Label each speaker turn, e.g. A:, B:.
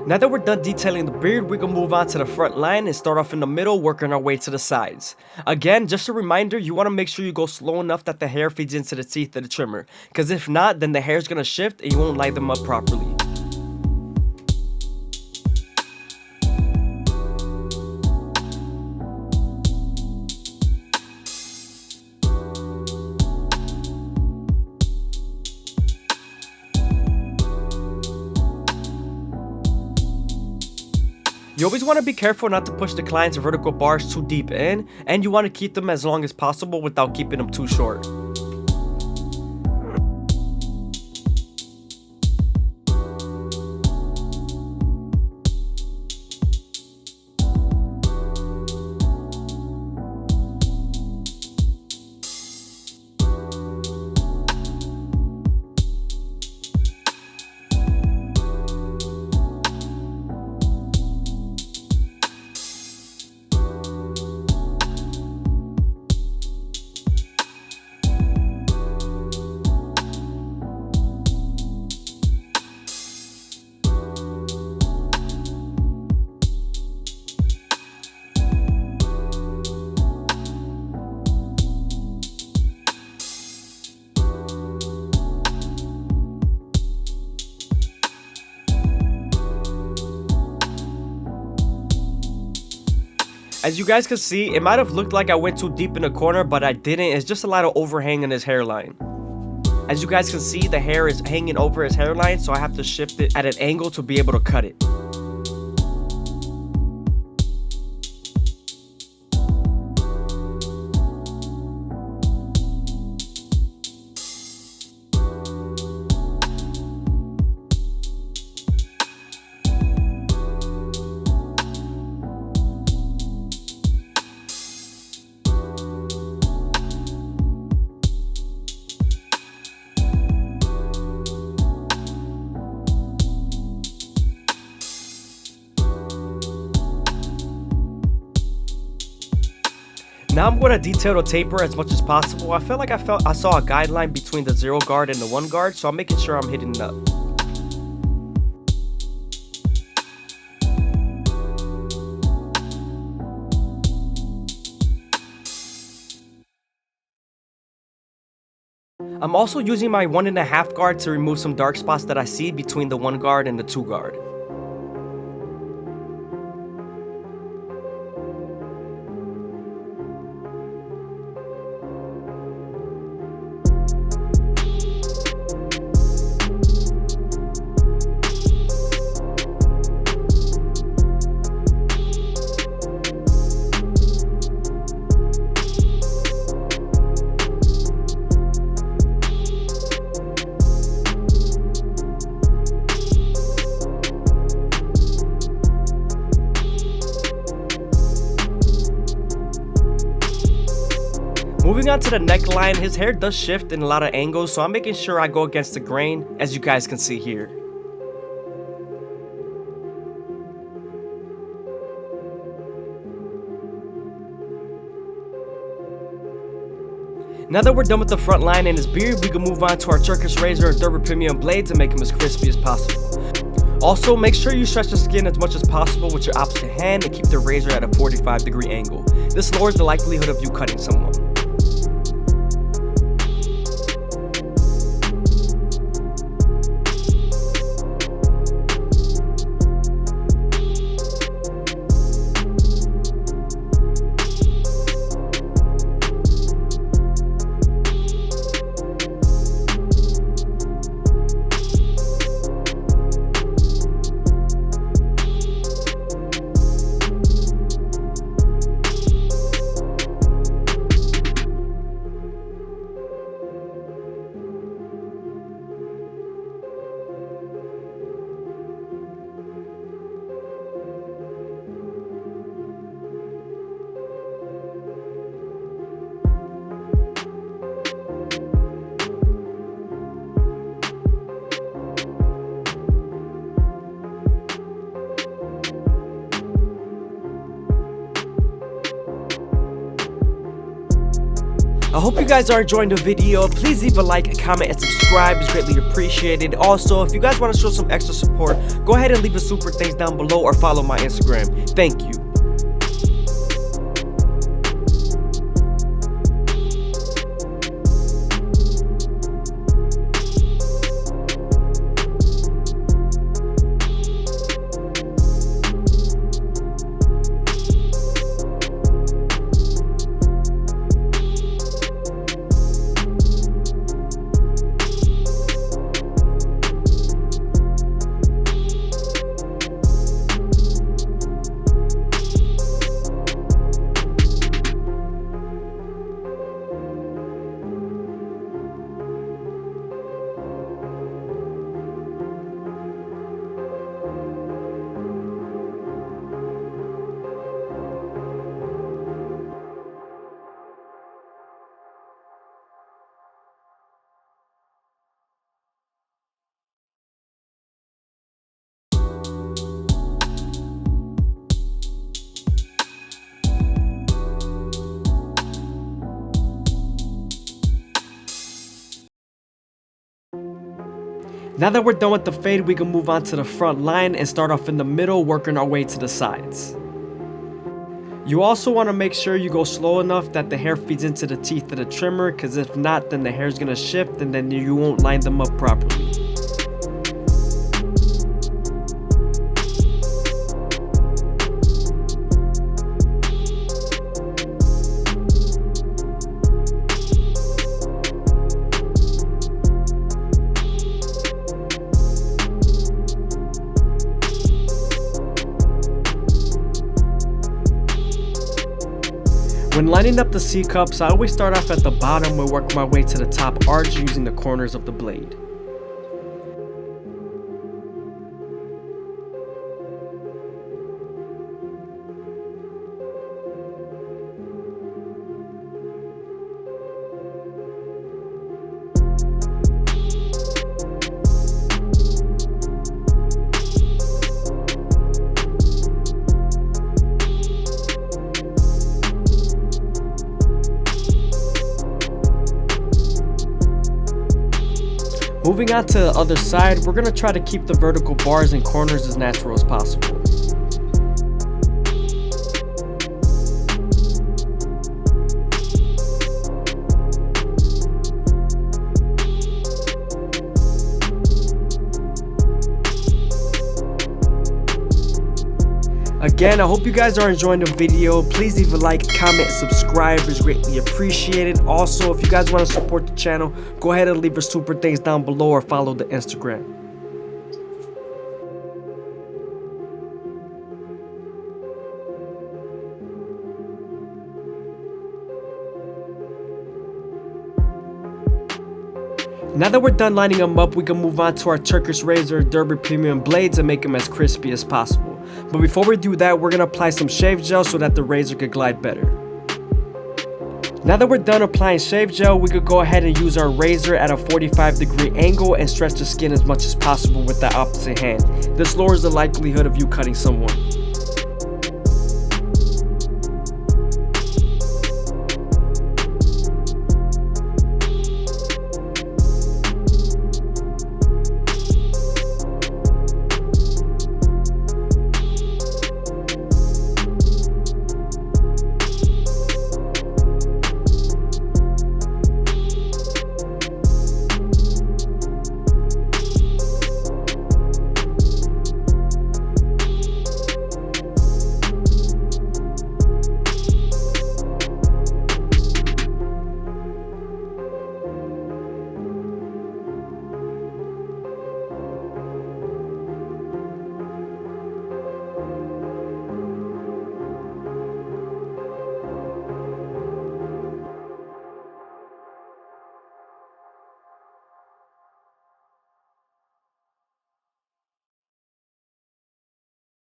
A: Now that we're done detailing the beard, we can move on to the front line and start off in the middle, working our way to the sides. Again, just a reminder, you want to make sure you go slow enough that the hair feeds into the teeth of the trimmer, because if not, then the hair's going to shift and you won't line them up properly. You always want to be careful not to push the client's vertical bars too deep in, and you want to keep them as long as possible without keeping them too short. As you guys can see, it might have looked like I went too deep in the corner, but I didn't. It's just a lot of overhang in his hairline. As you guys can see, the hair is hanging over his hairline, so I have to shift it at an angle to be able to cut it. Now I'm going to detail the taper as much as possible. I felt like I saw a guideline between the 0 guard and the 1 guard, so I'm making sure I'm hitting it up. I'm also using my 1.5 guard to remove some dark spots that I see between the 1 guard and the 2 guard. Moving on to the neckline, his hair does shift in a lot of angles, so I'm making sure I go against the grain, as you guys can see here. Now that we're done with the front line and his beard, we can move on to our Turkish razor and Durban Premium blade to make him as crispy as possible. Also, make sure you stretch the skin as much as possible with your opposite hand and keep the razor at a 45-degree angle. This lowers the likelihood of you cutting someone. hope you guys are enjoying the video. Please leave a like, comment, and subscribe. It's greatly appreciated. Also, if you guys want to show some extra support, go ahead and leave a super thanks down below or follow my Instagram. Thank you. Now that we're done with the fade, we can move on to the front line and start off in the middle, working our way to the sides. You also want to make sure you go slow enough that the hair feeds into the teeth of the trimmer, because if not, then the hair is going to shift and then you won't line them up properly. When lining up the C-cups, I always start off at the bottom and work my way to the top arch using the corners of the blade. Moving on to the other side, we're going to try to keep the vertical bars and corners as natural as possible. Again, I hope you guys are enjoying the video. Please leave a like, comment, subscribe. It's greatly appreciated. Also, if you guys want to support the channel, go ahead and leave a super thanks down below or follow the Instagram. Now that we're done lining them up, we can move on to our Turkish razor Derby Premium blades and make them as crispy as possible. But before we do that, we're going to apply some shave gel so that the razor could glide better. Now that we're done applying shave gel, we could go ahead and use our razor at a 45-degree angle and stretch the skin as much as possible with the opposite hand. This lowers the likelihood of you cutting someone.